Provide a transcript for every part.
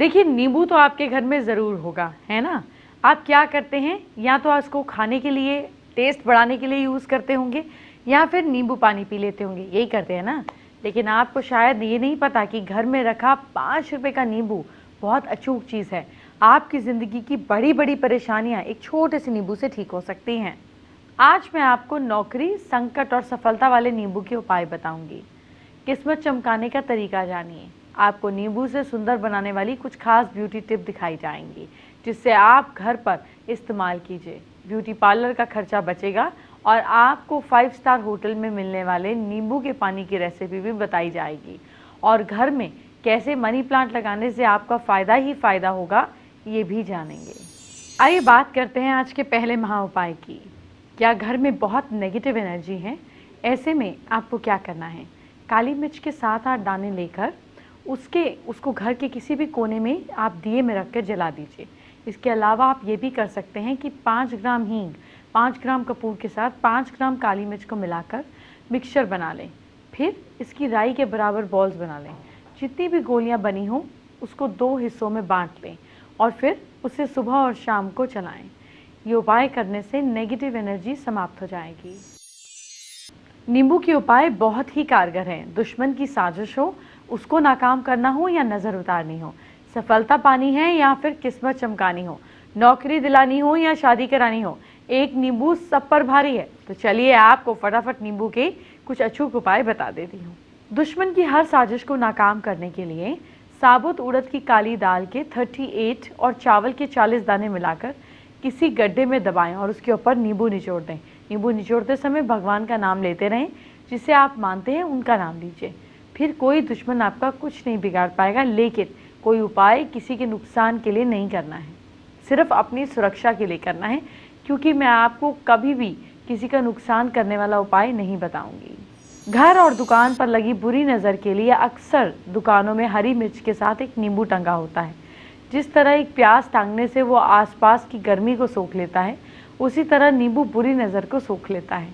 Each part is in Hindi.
देखिए, नींबू तो आपके घर में ज़रूर होगा, है ना? आप क्या करते हैं, या तो इसको खाने के लिए, टेस्ट बढ़ाने के लिए यूज़ करते होंगे, या फिर नींबू पानी पी लेते होंगे, यही करते हैं ना? लेकिन आपको शायद ये नहीं पता कि घर में रखा 5 रुपए का नींबू बहुत अचूक चीज़ है। आपकी ज़िंदगी की बड़ी-बड़ी परेशानियाँ एक छोटे से नींबू से ठीक हो सकती हैं। आज मैं आपको नौकरी, संकट और सफलता वाले नींबू के उपाय बताऊंगी। किस्मत चमकाने का तरीका जानिए। आपको नींबू से सुंदर बनाने वाली कुछ खास ब्यूटी टिप दिखाई जाएंगी, जिससे आप घर पर इस्तेमाल कीजिए। ब्यूटी पार्लर का खर्चा बचेगा और आपको 5 स्टार होटल में मिलने वाले नींबू के पानी की रेसिपी भी बताई जाएगी। और घर में कैसे मनी प्लांट लगाने से आपका फ़ायदा ही फ़ायदा होगा, ये भी जानेंगे। आइए बात करते हैं आज के पहले महा उपाय की। क्या घर में बहुत नेगेटिव एनर्जी है? ऐसे में आपको क्या करना है, काली मिर्च के 7-8 दाने लेकर उसको घर के किसी भी कोने में आप दिए में रख कर जला दीजिए। इसके अलावा आप ये भी कर सकते हैं कि 5 ग्राम हींग, 5 ग्राम कपूर के साथ 5 ग्राम काली मिर्च को मिलाकर मिक्सचर बना लें। फिर इसकी राई के बराबर बॉल्स बना लें। जितनी भी गोलियां बनी हों उसको 2 हिस्सों में बांट लें और फिर उसे सुबह और शाम को चलाएं। ये उपाय करने से नेगेटिव एनर्जी समाप्त हो जाएगी। नींबू के उपाय बहुत ही कारगर हैं। दुश्मन की साजिश हो, उसको नाकाम करना हो या नज़र उतारनी हो, सफलता पानी है या फिर किस्मत चमकानी हो, नौकरी दिलानी हो या शादी करानी हो, एक नींबू सब पर भारी है। तो चलिए आपको फटाफट नींबू के कुछ अचूक उपाय बता देती हूँ। दुश्मन की हर साजिश को नाकाम करने के लिए साबुत उड़द की काली दाल के 38 और चावल के 40 दाने मिलाकर किसी गड्ढे में दबाएं और उसके ऊपर नींबू निचोड़ दें। नींबू निचोड़ते समय भगवान का नाम लेते रहें, जिसे आप मानते हैं उनका नाम लीजिए। फिर कोई दुश्मन आपका कुछ नहीं बिगाड़ पाएगा, लेकिन कोई उपाय किसी के नुकसान के लिए नहीं करना है, सिर्फ अपनी सुरक्षा के लिए करना है, क्योंकि मैं आपको कभी भी किसी का नुकसान करने वाला उपाय नहीं बताऊंगी। घर और दुकान पर लगी बुरी नज़र के लिए अक्सर दुकानों में हरी मिर्च के साथ एक नींबू टंगा होता है। जिस तरह एक प्याज टांगने से वो आसपास की गर्मी को सोख लेता है, उसी तरह नींबू बुरी नज़र को सोख लेता है।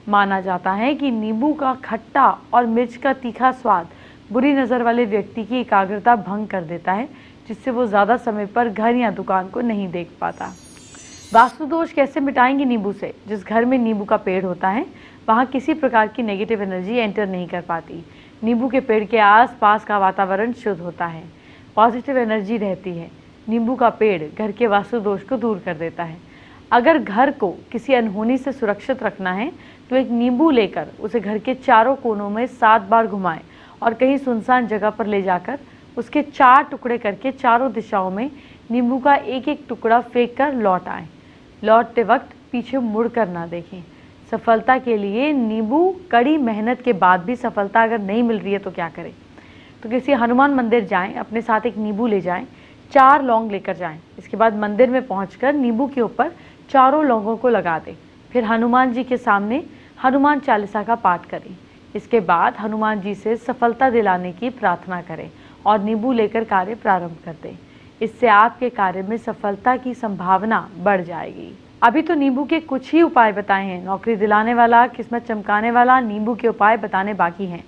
माना जाता है कि नींबू का खट्टा और मिर्च का तीखा स्वाद बुरी नज़र वाले व्यक्ति की एकाग्रता भंग कर देता है, जिससे वो ज़्यादा समय पर घर या दुकान को नहीं देख पाता। वास्तु दोष कैसे मिटाएंगे नींबू से? जिस घर में नींबू का पेड़ होता है वहाँ किसी प्रकार की नेगेटिव एनर्जी एंटर नहीं कर पाती। नींबू के पेड़ के आसपास का वातावरण शुद्ध होता है, पॉजिटिव एनर्जी रहती है। नींबू का पेड़ घर के वास्तु दोष को दूर कर देता है। अगर घर को किसी अनहोनी से सुरक्षित रखना है तो एक नींबू लेकर उसे घर के चारों कोनों में 7 बार घुमाएं और कहीं सुनसान जगह पर ले जाकर उसके 4 टुकड़े करके चारों दिशाओं में नींबू का एक एक टुकड़ा फेंक कर लौट आएं। लौटते वक्त पीछे मुड़ कर ना देखें। सफलता के लिए नींबू, कड़ी मेहनत के बाद भी सफलता अगर नहीं मिल रही है तो क्या करें? तो किसी हनुमान मंदिर जाएं, अपने साथ एक नींबू ले जाएं, 4 लौंग लेकर जाएं। इसके बाद मंदिर में पहुंचकर नींबू के ऊपर चारों लौंगों को लगा दें। फिर हनुमान जी के सामने हनुमान चालीसा का पाठ करें। इसके बाद हनुमान जी से सफलता दिलाने की प्रार्थना करें और नींबू लेकर कार्य प्रारंभ कर दें। इससे आपके कार्य में सफलता की संभावना बढ़ जाएगी। अभी तो नींबू के कुछ ही उपाय बताए हैं। नौकरी दिलाने वाला, किस्मत चमकाने वाला नींबू के उपाय बताने बाकी हैं।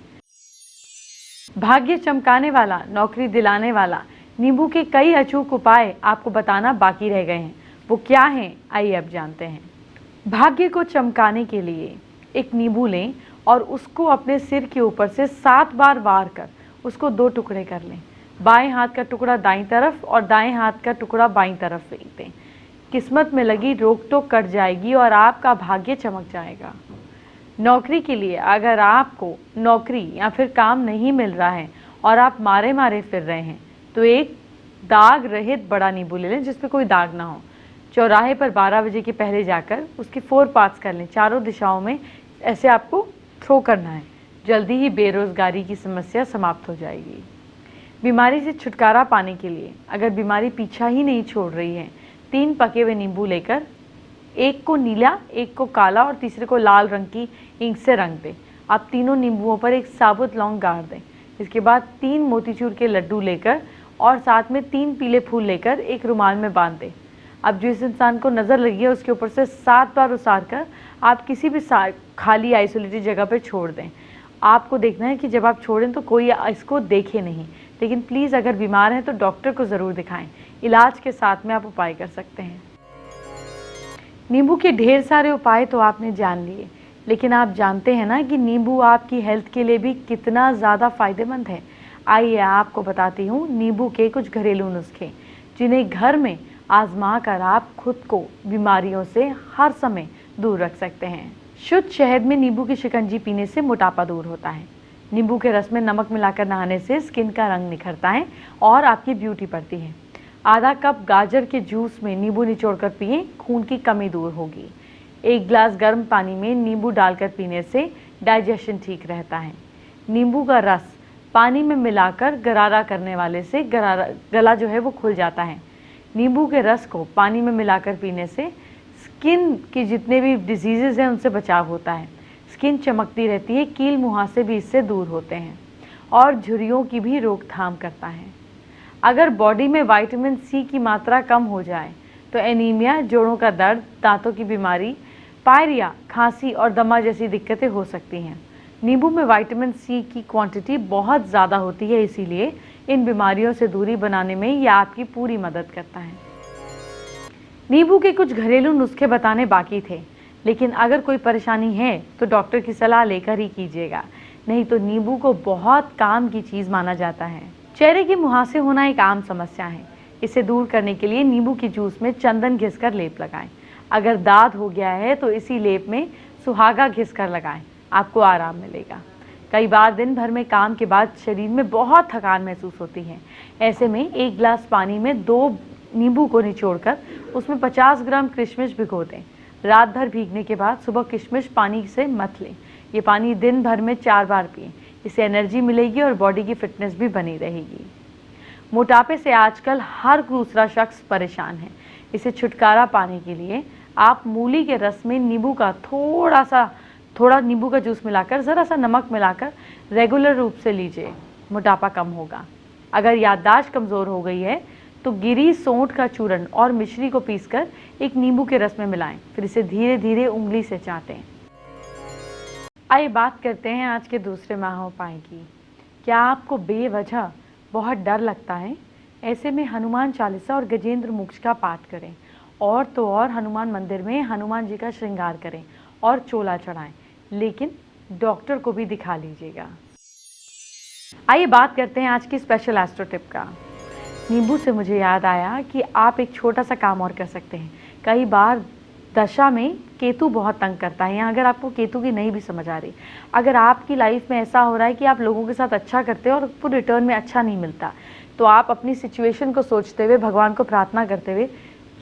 भाग्य चमकाने वाला, नौकरी दिलाने वाला नींबू के कई अचूक उपाय आपको बताना बाकी रह गए हैं। वो क्या हैं, आइए अब जानते हैं। भाग्य को चमकाने के लिए एक नींबू लें और उसको अपने सिर के ऊपर से 7 बार वार कर उसको 2 टुकड़े कर लें। बाएं हाथ का टुकड़ा दाईं तरफ और दाएं हाथ का टुकड़ा बाईं तरफ फेंक दें। किस्मत में लगी रोक टोक कट जाएगी और आपका भाग्य चमक जाएगा। नौकरी के लिए, अगर आपको नौकरी या फिर काम नहीं मिल रहा है और आप मारे मारे फिर रहे हैं, तो एक दाग रहित बड़ा नींबू ले लें जिसपे कोई दाग ना हो। चौराहे पर 12 बजे के पहले जाकर उसके 4 पार्ट्स कर लें। चारों दिशाओं में ऐसे आपको थ्रो करना है। जल्दी ही बेरोजगारी की समस्या समाप्त हो जाएगी। बीमारी से छुटकारा पाने के लिए, अगर बीमारी पीछा ही नहीं छोड़ रही है, 3 पके हुए नींबू लेकर एक को नीला, एक को काला और तीसरे को लाल रंग की इंक से रंग दें। आप तीनों नींबुओं पर एक साबुत लौंग गाड़ दें। इसके बाद 3 मोतीचूर के लड्डू लेकर और साथ में 3 पीले फूल लेकर एक रुमाल में बांध दें। अब जिस इंसान को नज़र लगी है उसके ऊपर से 7 बार उसार कर आप किसी भी खाली आइसोलेटेड जगह पर छोड़ दें। आपको देखना है कि जब आप छोड़ें तो कोई इसको देखे नहीं। लेकिन प्लीज़ अगर बीमार हैं तो डॉक्टर को ज़रूर दिखाएं। इलाज के साथ में आप उपाय कर सकते हैं। नींबू के ढेर सारे उपाय तो आपने जान लिए, लेकिन आप जानते हैं ना कि नींबू आपकी हेल्थ के लिए भी कितना ज़्यादा फ़ायदेमंद है। आइए आपको बताती हूँ नींबू के कुछ घरेलू नुस्खे, जिन्हें घर में आजमा कर आप खुद को बीमारियों से हर समय दूर रख सकते हैं। शुद्ध शहद में नींबू की शिकंजी पीने से मोटापा दूर होता है। नींबू के रस में नमक मिलाकर नहाने से स्किन का रंग निखरता है और आपकी ब्यूटी बढ़ती है। आधा कप गाजर के जूस में नींबू निचोड़कर पिएं, खून की कमी दूर होगी। 1 गिलास गर्म पानी में नींबू डालकर पीने से डाइजेशन ठीक रहता है। नींबू का रस पानी में मिलाकर गरारा करने वाले से गला जो है वो खुल जाता है। नींबू के रस को पानी में मिलाकर पीने से स्किन के जितने भी डिजीज़ेज़ हैं उनसे बचाव होता है। स्किन चमकती रहती है, कील मुहासे भी इससे दूर होते हैं और झुर्रियों की भी रोकथाम करता है। अगर बॉडी में विटामिन सी की मात्रा कम हो जाए तो एनीमिया, जोड़ों का दर्द, दांतों की बीमारी, पायरिया, खांसी और दमा जैसी दिक्कतें हो सकती हैं। नींबू में विटामिन सी की क्वांटिटी बहुत ज़्यादा होती है, इसीलिए इन बीमारियों से दूरी बनाने में यह आपकी पूरी मदद करता है। नींबू के कुछ घरेलू नुस्खे बताने बाकी थे, लेकिन अगर कोई परेशानी है तो डॉक्टर की सलाह लेकर ही कीजिएगा, नहीं तो नींबू को बहुत काम की चीज़ माना जाता है। चेहरे के मुहासे होना एक आम समस्या है। इसे दूर करने के लिए नींबू के जूस में चंदन घिसकर लेप लगाएं। अगर दाद हो गया है तो इसी लेप में सुहागा घिसकर लगाएं, आपको आराम मिलेगा। कई बार दिन भर में काम के बाद शरीर में बहुत थकान महसूस होती है। ऐसे में 1 गिलास पानी में 2 नींबू को निचोड़कर उसमें 50 ग्राम किशमिश भिगो दें। रात भर भीगने के बाद सुबह किशमिश पानी से मथ लें। ये पानी दिन भर में 4 बार पिएं। इससे एनर्जी मिलेगी और बॉडी की फिटनेस भी बनी रहेगी। मोटापे से आजकल हर दूसरा शख्स परेशान है। इसे छुटकारा पाने के लिए आप मूली के रस में नींबू का थोड़ा नींबू का जूस मिलाकर, ज़रा सा नमक मिलाकर रेगुलर रूप से लीजिए, मोटापा कम होगा। अगर याददाश्त कमज़ोर हो गई है तो गिरी, सोंठ का चूर्ण और मिश्री को पीसकर एक नींबू के रस में मिलाएं, फिर इसे धीरे धीरे उंगली से चाटें। आइए बात करते हैं आज के दूसरे महाउपाय की। क्या आपको बेवजह बहुत डर लगता है? ऐसे में हनुमान चालीसा और गजेंद्र मोक्ष का पाठ करें, और तो और हनुमान मंदिर में हनुमान जी का श्रृंगार करें और चोला चढ़ाएं, लेकिन डॉक्टर को भी दिखा लीजिएगा। आइए बात करते हैं आज की स्पेशल एस्ट्रो टिप का। नींबू से मुझे याद आया कि आप एक छोटा सा काम और कर सकते हैं। कई बार दशा में केतु बहुत तंग करता है, या अगर आपको केतु की नहीं भी समझ आ रही, अगर आपकी लाइफ में ऐसा हो रहा है कि आप लोगों के साथ अच्छा करते हो और आपको रिटर्न में अच्छा नहीं मिलता, तो आप अपनी सिचुएशन को सोचते हुए, भगवान को प्रार्थना करते हुए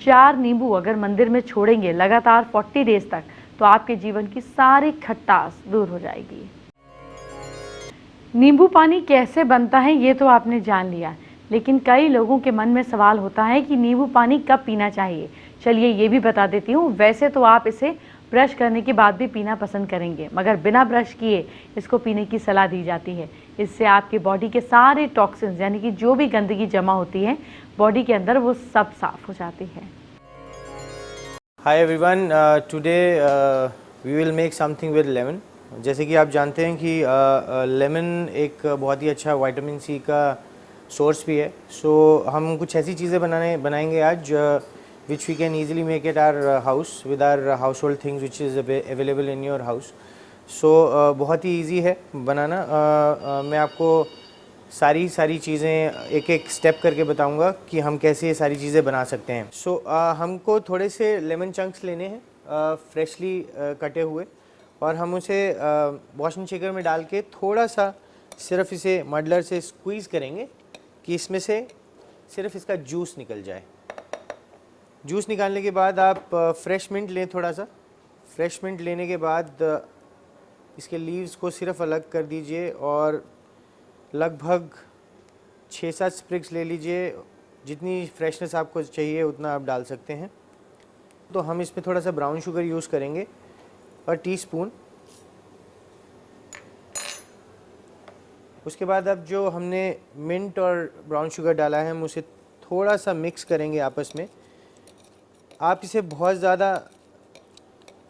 4 नींबू अगर मंदिर में छोड़ेंगे लगातार 40 डेज तक, तो आपके जीवन की सारी खटास दूर हो जाएगी। नींबू पानी कैसे बनता है ये तो आपने जान लिया, लेकिन कई लोगों के मन में सवाल होता है कि नींबू पानी कब पीना चाहिए। चलिए ये भी बता देती हूँ। वैसे तो आप इसे ब्रश करने के बाद भी पीना पसंद करेंगे, मगर बिना ब्रश किए इसको पीने की सलाह दी जाती है। इससे आपके बॉडी के सारे टॉक्सिन्स, यानी कि जो भी गंदगी जमा होती है बॉडी के अंदर, वो सब साफ हो जाती है। Hi everyone, today we will make something with lemon. जैसे कि आप जानते हैं कि लेमन एक बहुत ही अच्छा विटामिन सी का सोर्स भी है। सो हम कुछ ऐसी चीज़ें बनाएंगे आज which we can easily make at our house with our household things which is available in your house. So बहुत ही easy है बनाना। मैं आपको सारी चीज़ें एक एक स्टेप करके बताऊंगा कि हम कैसे ये सारी चीज़ें बना सकते हैं। सो हमको थोड़े से लेमन चंक्स लेने हैं फ्रेशली कटे हुए, और हम उसे वॉशिंग शेकर में डाल के थोड़ा सा सिर्फ इसे मडलर से स्क्वीज़ करेंगे कि इसमें से सिर्फ इसका जूस निकल जाए। जूस निकालने के बाद आप फ्रेश मिंट लें, थोड़ा सा फ्रेश मिंट लेने के बाद इसके लीव्स को सिर्फ अलग कर दीजिए और लगभग 6-7 स्प्रिग्स ले लीजिए। जितनी फ्रेशनेस आपको चाहिए उतना आप डाल सकते हैं। तो हम इसमें थोड़ा सा ब्राउन शुगर यूज़ करेंगे और टीस्पून। उसके बाद अब जो हमने मिंट और ब्राउन शुगर डाला है हम उसे थोड़ा सा मिक्स करेंगे आपस में। आप इसे बहुत ज़्यादा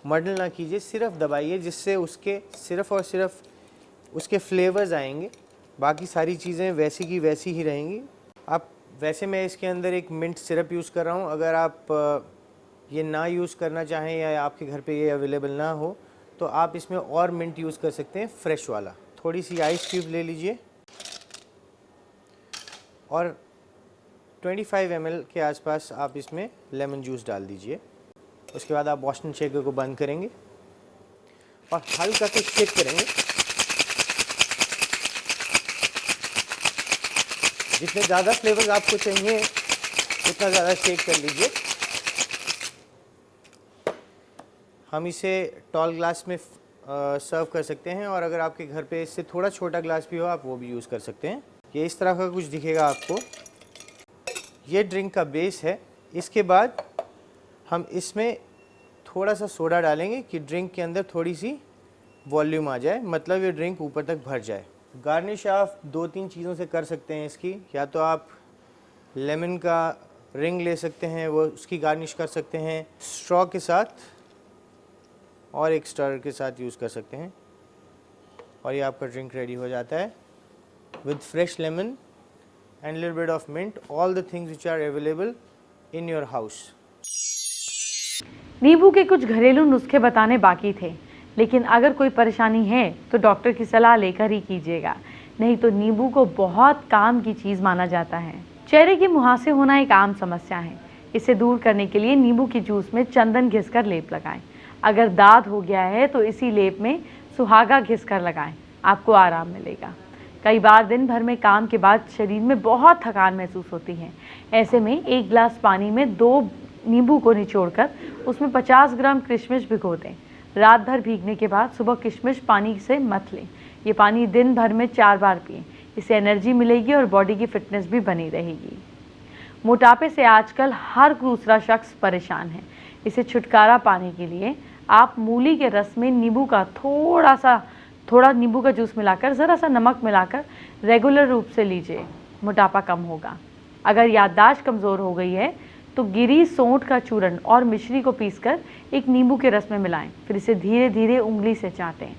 मर्डल ना कीजिए, सिर्फ दबाइए, जिससे उसके सिर्फ और सिर्फ उसके फ्लेवर्स आएंगे बाकी सारी चीज़ें वैसी की वैसी ही रहेंगी। आप वैसे मैं इसके अंदर एक मिंट सिरप यूज़ कर रहा हूँ। अगर आप ये ना यूज़ करना चाहें या आपके घर पे ये अवेलेबल ना हो तो आप इसमें और मिंट यूज़ कर सकते हैं, फ्रेश वाला। थोड़ी सी आइस क्यूब ले लीजिए और 25 ml के आसपास आप इसमें लेमन जूस डाल दीजिए। उसके बाद आप बोस्टन शेकर को बंद करेंगे और हल्का सा शेक करेंगे। जितने ज़्यादा फ्लेवर्स आपको चाहिए उतना ज़्यादा शेक कर लीजिए। हम इसे टॉल ग्लास में सर्व कर सकते हैं और अगर आपके घर पे इससे थोड़ा छोटा ग्लास भी हो आप वो भी यूज़ कर सकते हैं। ये इस तरह का कुछ दिखेगा आपको। ये ड्रिंक का बेस है। इसके बाद हम इसमें थोड़ा सा सोडा डालेंगे कि ड्रिंक के अंदर थोड़ी सी वॉल्यूम आ जाए, मतलब ये ड्रिंक ऊपर तक भर जाए। गार्निश आप 2-3 चीज़ों से कर सकते हैं इसकी। या तो आप लेमन का रिंग ले सकते हैं, वो उसकी गार्निश कर सकते हैं। स्ट्रॉ के साथ और एक स्टर के साथ यूज़ कर सकते हैं और ये आपका ड्रिंक रेडी हो जाता है with fresh lemon and little bit of mint, all the things which are available in your house. नींबू के कुछ घरेलू नुस्खे बताने बाकी थे, लेकिन अगर कोई परेशानी है तो डॉक्टर की सलाह लेकर ही कीजिएगा, नहीं तो नींबू को बहुत काम की चीज़ माना जाता है। चेहरे के मुहासे होना एक आम समस्या है। इसे दूर करने के लिए नींबू के जूस में चंदन घिसकर लेप लगाएं। अगर दाद हो गया है तो इसी लेप में सुहागा घिसकर लगाएं, आपको आराम मिलेगा। कई बार दिन भर में काम के बाद शरीर में बहुत थकान महसूस होती है। ऐसे में 1 गिलास पानी में 2 नींबू को निचोड़कर उसमें 50 ग्राम किशमिश भिगो दें। रात भर भीगने के बाद सुबह किशमिश पानी से मथ लें। ये पानी दिन भर में 4 बार पिएं। इससे एनर्जी मिलेगी और बॉडी की फिटनेस भी बनी रहेगी। मोटापे से आजकल हर दूसरा शख्स परेशान है। इसे छुटकारा पाने के लिए आप मूली के रस में नींबू का थोड़ा नींबू का जूस मिलाकर, ज़रा सा नमक मिलाकर रेगुलर रूप से लीजिए, मोटापा कम होगा। अगर याददाश्त कमज़ोर हो गई है तो गिरी सोंठ का चूर्ण और मिश्री को पीसकर एक नींबू के रस में मिलाएं, फिर इसे धीरे धीरे उंगली से चाटें।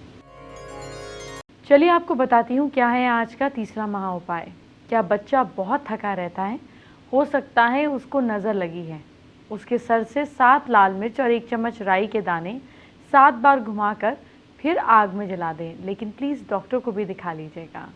चलिए आपको बताती हूँ क्या है आज का तीसरा महा उपाय। क्या बच्चा बहुत थका रहता है? हो सकता है उसको नज़र लगी है। उसके सर से 7 लाल मिर्च और 1 चम्मच राई के दाने 7 बार घुमाकर फिर आग में जला दें, लेकिन प्लीज़ डॉक्टर को भी दिखा लीजिएगा।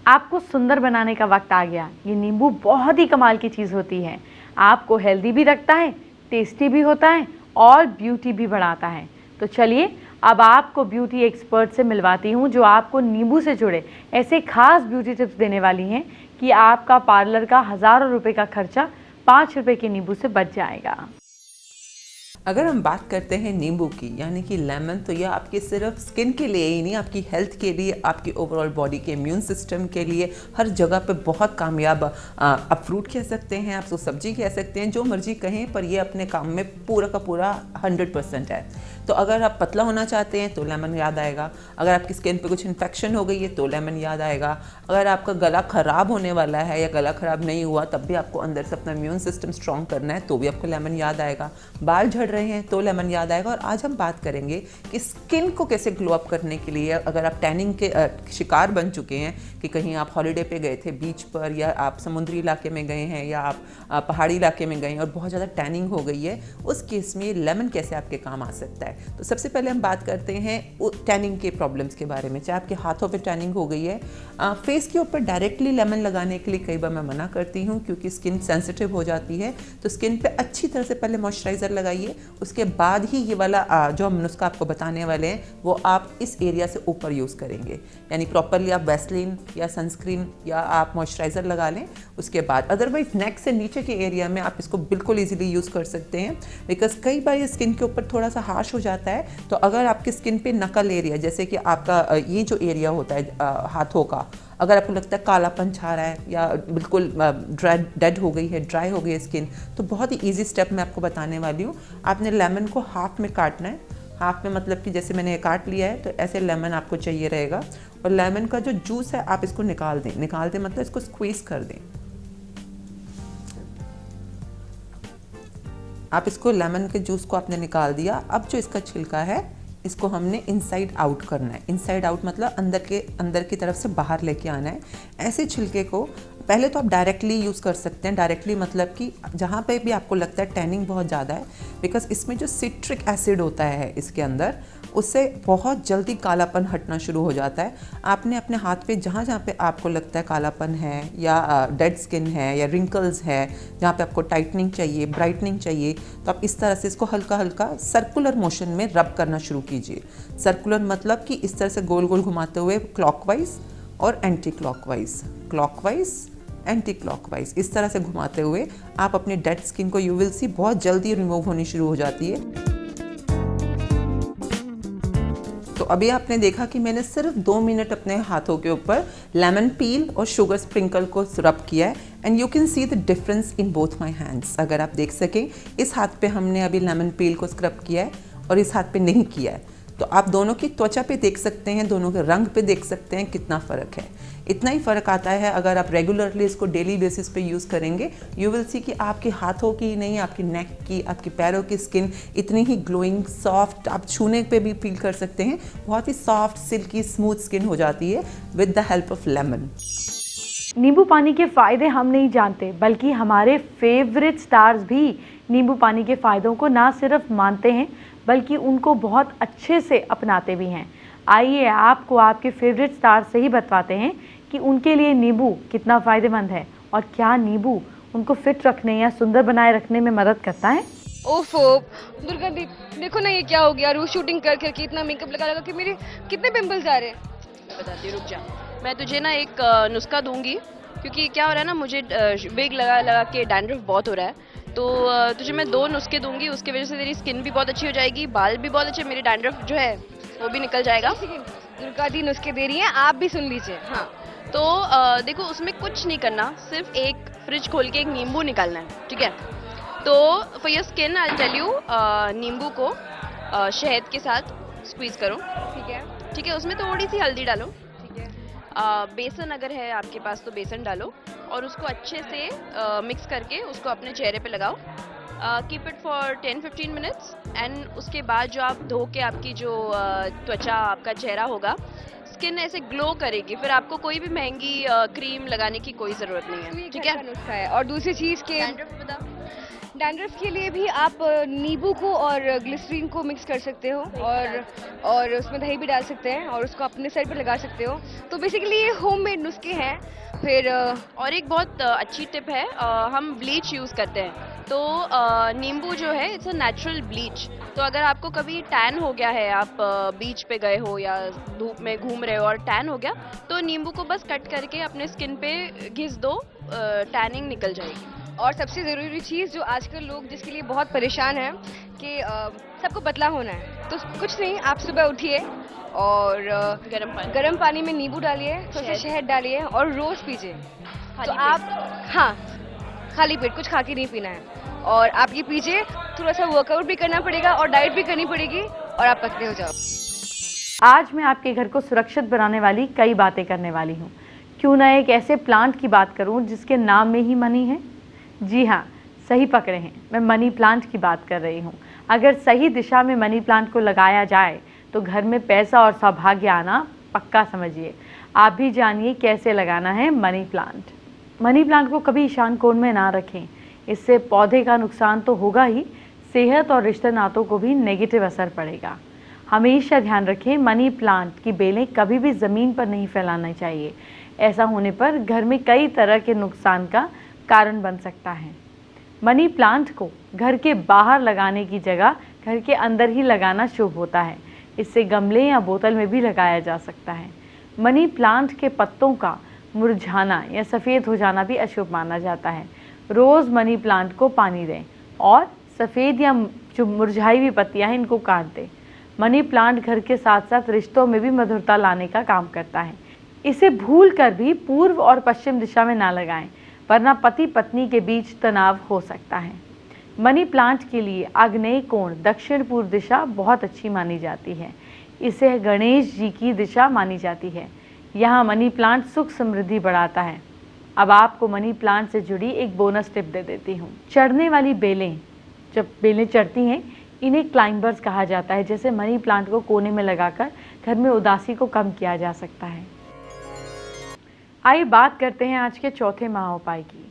आपको सुंदर बनाने का वक्त आ गया। ये नींबू बहुत ही कमाल की चीज़ होती है। आपको हेल्दी भी रखता है, टेस्टी भी होता है और ब्यूटी भी बढ़ाता है। तो चलिए अब आपको ब्यूटी एक्सपर्ट से मिलवाती हूँ जो आपको नींबू से जुड़े ऐसे खास ब्यूटी टिप्स देने वाली हैं कि आपका पार्लर का हज़ारों रुपए का खर्चा 5 रुपए के नींबू से बच जाएगा। अगर हम बात करते हैं नींबू की, यानी कि लेमन, तो यह आपकी सिर्फ स्किन के लिए ही नहीं, आपकी हेल्थ के लिए, आपकी ओवरऑल बॉडी के इम्यून सिस्टम के लिए, हर जगह पे बहुत कामयाब आप फ्रूट कह सकते हैं, आप उसको सब्जी कह सकते हैं, जो मर्जी कहें, पर ये अपने काम में पूरा का पूरा 100% है। तो अगर आप पतला होना चाहते हैं तो लेमन याद आएगा। अगर आपकी स्किन पे कुछ इन्फेक्शन हो गई है तो लेमन याद आएगा। अगर आपका गला ख़राब होने वाला है या गला ख़राब नहीं हुआ तब भी आपको अंदर से अपना इम्यून सिस्टम स्ट्रॉन्ग करना है तो भी आपको लेमन याद आएगा। बाल झड़ रहे हैं तो लेमन याद आएगा। और आज हम बात करेंगे कि स्किन को कैसे ग्लो अप करने के लिए, अगर आप टैनिंग के शिकार बन चुके हैं कि कहीं आप हॉलीडे पे गए थे बीच पर, या आप समुद्री इलाके में गए हैं, या आप पहाड़ी इलाके में गए हैं और बहुत ज़्यादा टैनिंग हो गई है, उस केस में लेमन कैसे आपके काम आ सकता है। तो सबसे पहले हम बात करते हैं टैनिंग के प्रॉब्लम्स के बारे में। चाहे आपके हाथों पे टैनिंग हो गई है, फेस के ऊपर डायरेक्टली लेमन लगाने के लिए कई बार मैं मना करती हूँ क्योंकि स्किन सेंसिटिव हो जाती है। तो स्किन पे अच्छी तरह से पहले मॉइस्चराइज़र लगाइए, उसके बाद ही ये वाला जो हम नुस्खा आपको बताने वाले हैं वो आप इस एरिया से ऊपर यूज़ करेंगे। यानी प्रॉपरली आप वैसलीन या सनस्क्रीन या आप मॉइस्चराइज़र लगा लें उसके बाद। अदरवाइज नेक से नीचे के एरिया में आप इसको बिल्कुल ईजिली यूज़ कर सकते हैं, बिकॉज कई बार ये स्किन के ऊपर थोड़ा सा हार्श हो जाता है। तो अगर आपकी स्किन पे नकल एरिया, जैसे कि आपका ये जो एरिया होता है हाथों का, अगर आपको लगता है कालापन छा रहा है या बिल्कुल डेड हो गई है, ड्राई हो गई है स्किन, तो बहुत ही ईजी स्टेप मैं आपको बताने वाली हूँ। आपने लेमन को हाफ में काटना है। हाफ में मतलब कि जैसे मैंने काट लिया है तो ऐसे लेमन आपको चाहिए रहेगा। और लेमन का जो जूस है आप इसको निकाल दें मतलब इसको स्क्वीज़ कर दें। आप इसको लेमन के जूस को आपने निकाल दिया। अब जो इसका छिलका है इसको हमने इनसाइड आउट करना है। इनसाइड आउट मतलब अंदर की तरफ से बाहर लेके आना है। ऐसे छिलके को पहले तो आप डायरेक्टली यूज़ कर सकते हैं। डायरेक्टली मतलब कि जहाँ पे भी आपको लगता है टैनिंग बहुत ज़्यादा है, बिकॉज इसमें जो सिट्रिक एसिड होता है इसके अंदर, उससे बहुत जल्दी कालापन हटना शुरू हो जाता है। आपने अपने हाथ पे जहाँ जहाँ पे आपको लगता है कालापन है या डेड स्किन है या रिंकल्स है, जहाँ पे आपको टाइटनिंग चाहिए, ब्राइटनिंग चाहिए, तो आप इस तरह से इसको हल्का हल्का सर्कुलर मोशन में रब करना शुरू कीजिए। सर्कुलर मतलब कि इस तरह से गोल गोल घुमाते हुए क्लॉकवाइज और anti clockwise, clockwise anti clockwise, इस तरह से घुमाते हुए आप अपने डेड स्किन को, यू विल सी, बहुत जल्दी रिमूव होनी शुरू हो जाती है। तो अभी आपने देखा कि मैंने सिर्फ 2 मिनट अपने हाथों के ऊपर लेमन पील और शुगर स्प्रिंकल को रब किया है, and you can see the difference in both my hands. अगर आप देख सकें, इस हाथ पे हमने अभी लेमन पील को स्क्रब किया है और इस हाथ पे नहीं किया है, तो आप दोनों की त्वचा पे देख सकते हैं, दोनों के रंग पे देख सकते हैं कितना फ़र्क है। इतना ही फ़र्क आता है अगर आप रेगुलरली इसको डेली बेसिस पे यूज़ करेंगे। यू विल सी कि आपके हाथों की नहीं, आपकी नेक की, आपकी पैरों की स्किन इतनी ही ग्लोइंग, सॉफ्ट, आप छूने पे भी फील कर सकते हैं, बहुत ही सॉफ्ट, सिल्की, स्मूथ स्किन हो जाती है with the help of lemon. नींबू पानी के फ़ायदे हम नहीं जानते, बल्कि हमारे फेवरेट स्टार्स भी नींबू पानी के फ़ायदों को ना सिर्फ मानते हैं बल्कि उनको बहुत अच्छे से अपनाते भी हैं। आइए आपको आपके फेवरेट स्टार से ही बतवाते हैं कि उनके लिए नींबू कितना फ़ायदेमंद है और क्या नींबू उनको फिट रखने या सुंदर बनाए रखने में मदद करता है। ओफो दुर्गा दी, देखो ना ये क्या हो गया। रोज शूटिंग कर करके इतना मेकअप लगा लगा के मेरे कितने पिंपल्स आ रहे हैं। बताती रुक जा, मैं तुझे ना एक नुस्खा दूंगी, क्योंकि क्या हो रहा है ना, मुझे विग लगा लगा के डैंड्रफ बहुत हो रहा है। तो तुझे मैं 2 नुस्खे दूंगी, उसकी वजह से तेरी स्किन भी बहुत अच्छी हो जाएगी, बाल भी बहुत अच्छे, मेरी डैंड्रफ जो है वो भी निकल जाएगा। दुर्गा दी नुस्खे दे रही हैं, आप भी सुन लीजिए। हाँ, तो देखो उसमें कुछ नहीं करना, सिर्फ एक फ्रिज खोल के एक नींबू निकालना है, ठीक है। तो for your skin I tell you, नींबू को शहद के साथ स्क्वीज करो, ठीक है, ठीक है। उसमें थोड़ी सी हल्दी डालो, ठीक है, बेसन अगर है आपके पास तो बेसन डालो, और उसको अच्छे से मिक्स करके उसको अपने चेहरे पे लगाओ। Keep it for 10-15 minutes, and उसके बाद जो आप धो के आपकी जो त्वचा, आपका चेहरा होगा, स्किन ऐसे ग्लो करेगी। फिर आपको कोई भी महंगी क्रीम लगाने की कोई ज़रूरत नहीं है, ठीक है। नुस्खा है। और दूसरी चीज़ के डैंड्रफ बता। डैंड्रफ के लिए भी आप नींबू को और ग्लिसरीन को मिक्स कर सकते हो, और उसमें दही भी डाल सकते हैं और उसको अपने सर पे लगा सकते हो। तो बेसिकली ये होममेड नुस्खे हैं। फिर और एक बहुत अच्छी टिप है, हम ब्लीच यूज़ करते हैं, तो नींबू जो है इट्स अ नेचुरल ब्लीच। तो अगर आपको कभी टैन हो गया है, आप बीच पे गए हो या धूप में घूम रहे हो और टैन हो गया, तो नींबू को बस कट करके अपने स्किन पे घिस दो, टैनिंग निकल जाएगी। और सबसे ज़रूरी चीज़ जो आजकल लोग जिसके लिए बहुत परेशान हैं कि सबको पतला होना है, तो कुछ नहीं, आप सुबह उठिए और गर्म पानी में नींबू डालिए, थोड़ा सा शहद डालिए और रोज़ पीजिए। तो आप, हाँ, खाली पेट, कुछ खा के नहीं पीना है, और आप ये पीजिए। थोड़ा सा वर्कआउट भी करना पड़ेगा और डाइट भी करनी पड़ेगी और आप पतले हो जाओ। आज मैं आपके घर को सुरक्षित बनाने वाली कई बातें करने वाली हूँ। क्यों ना एक ऐसे प्लांट की बात करूँ जिसके नाम में ही मनी है। जी हाँ, सही पकड़े हैं, मैं मनी प्लांट की बात कर रही हूँ। अगर सही दिशा में मनी प्लांट को लगाया जाए तो घर में पैसा और सौभाग्य आना पक्का समझिए। आप भी जानिए कैसे लगाना है मनी प्लांट। मनी प्लांट को कभी ईशान कोण में ना रखें, इससे पौधे का नुकसान तो होगा ही, सेहत और रिश्ते नातों को भी नेगेटिव असर पड़ेगा। हमेशा ध्यान रखें, मनी प्लांट की बेलें कभी भी ज़मीन पर नहीं फैलाना चाहिए। ऐसा होने पर घर में कई तरह के नुकसान का कारण बन सकता है। मनी प्लांट को घर के बाहर लगाने की जगह घर के अंदर ही लगाना शुभ होता है। इससे गमले या बोतल में भी लगाया जा सकता है। मनी प्लांट के पत्तों का मुरझाना या सफ़ेद हो जाना भी अशुभ माना जाता है। रोज़ मनी प्लांट को पानी दें और सफ़ेद या जो मुरझाई हुई पत्तियां हैं इनको काट दें। मनी प्लांट घर के साथ साथ रिश्तों में भी मधुरता लाने का काम करता है। इसे भूल कर भी पूर्व और पश्चिम दिशा में ना लगाएं, वरना पति पत्नी के बीच तनाव हो सकता है। मनी प्लांट के लिए आग्नेय कोण दक्षिण पूर्व दिशा बहुत अच्छी मानी जाती है। इसे गणेश जी की दिशा मानी जाती है। यहाँ मनी प्लांट सुख समृद्धि बढ़ाता है। अब आपको मनी प्लांट से जुड़ी एक बोनस टिप दे देती हूँ। चढ़ने वाली बेलें, जब बेलें चढ़ती हैं इन्हें क्लाइंबर्स कहा जाता है। जैसे मनी प्लांट को कोने में लगाकर घर में उदासी को कम किया जा सकता है। आइए बात करते हैं आज के चौथे महाउपाय की।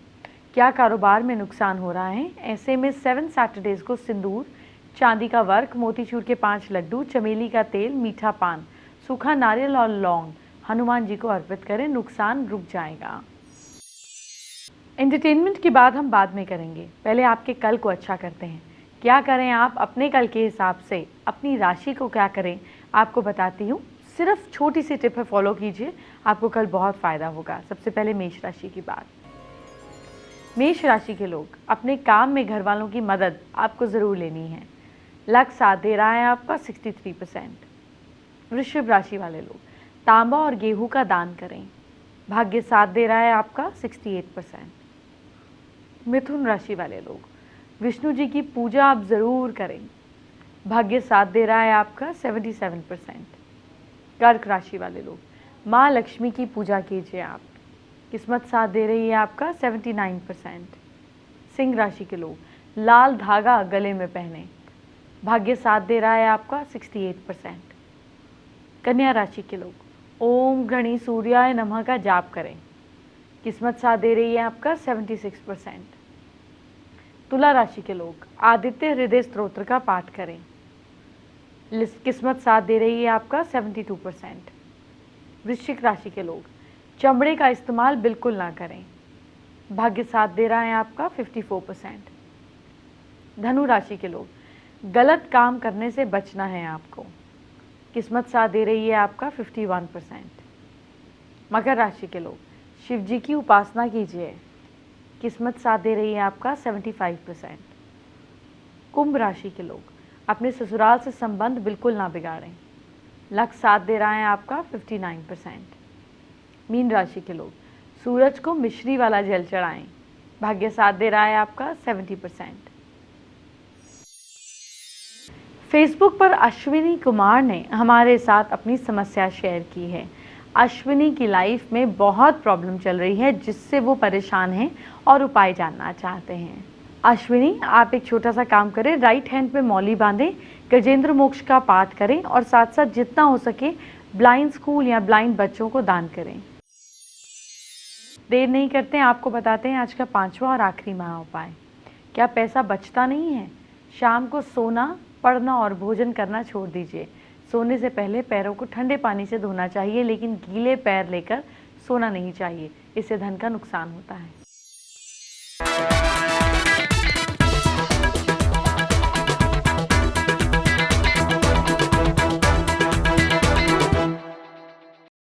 क्या कारोबार में नुकसान हो रहा है? ऐसे में 7 सैटरडेज को सिंदूर, चांदी का वर्क, मोतीचूर के 5 लड्डू, चमेली का तेल, मीठा पान, सूखा नारियल और लौंग हनुमान जी को अर्पित करें, नुकसान रुक जाएगा। एंटरटेनमेंट की बात हम बाद में करेंगे, पहले आपके कल को अच्छा करते हैं। क्या करें आप अपने कल के हिसाब से, अपनी राशि को क्या करें आपको बताती हूँ। सिर्फ छोटी सी टिप है, फॉलो कीजिए, आपको कल बहुत फ़ायदा होगा। सबसे पहले मेष राशि की बात। मेष राशि के लोग, अपने काम में घर वालों की मदद आपको ज़रूर लेनी है। लक साथ दे रहा है आपका 63%। वृषभ राशि वाले लोग, तांबा और गेहूं का दान करें, भाग्य साथ दे रहा है आपका 68%। मिथुन राशि वाले लोग, विष्णु जी की पूजा आप ज़रूर करें, भाग्य साथ दे रहा है आपका 77%। कर्क राशि वाले लोग, माँ लक्ष्मी की पूजा कीजिए आप, किस्मत साथ दे रही है आपका 79%। सिंह राशि के लोग, लाल धागा गले में पहने, भाग्य साथ दे रहा है आपका 68%। कन्या राशि के लोग, ओम गणी सूर्याय नमः का जाप करें, किस्मत साथ दे रही है आपका 76%। तुला राशि के लोग, आदित्य हृदय स्तोत्र का पाठ करें, किस्मत साथ दे रही है आपका 72%। वृश्चिक राशि के लोग, चमड़े का इस्तेमाल बिल्कुल ना करें, भाग्य साथ दे रहा है आपका 54%। धनु राशि के लोग, गलत काम करने से बचना है आपको, किस्मत साथ दे रही है आपका 51%। मकर राशि के लोग, शिव जी की उपासना कीजिए, किस्मत साथ दे रही है आपका 75%। कुंभ राशि के लोग, अपने ससुराल से संबंध बिल्कुल ना बिगाड़ें, लक साथ दे रहा है आपका 59%। मीन राशि के लोग, सूरज को मिश्री वाला जल चढ़ाएं, भाग्य साथ दे रहा है आपका 70%। फेसबुक पर अश्विनी कुमार ने हमारे साथ अपनी समस्या शेयर की है। अश्विनी की लाइफ में बहुत प्रॉब्लम चल रही है जिससे वो परेशान हैं और उपाय जानना चाहते हैं। अश्विनी, आप एक छोटा सा काम करें, राइट हैंड पे मौली बांधें, गजेंद्र मोक्ष का पाठ करें और साथ साथ जितना हो सके ब्लाइंड स्कूल या ब्लाइंड बच्चों को दान करें। देर नहीं करते हैं, आपको बताते हैं आज का 5वां और आखिरी महाउपाय। क्या पैसा बचता नहीं है? शाम को सोना, पढ़ना और भोजन करना छोड़ दीजिए। सोने से पहले पैरों को ठंडे पानी से धोना चाहिए, लेकिन गीले पैर लेकर सोना नहीं चाहिए, इससे धन का नुकसान होता है।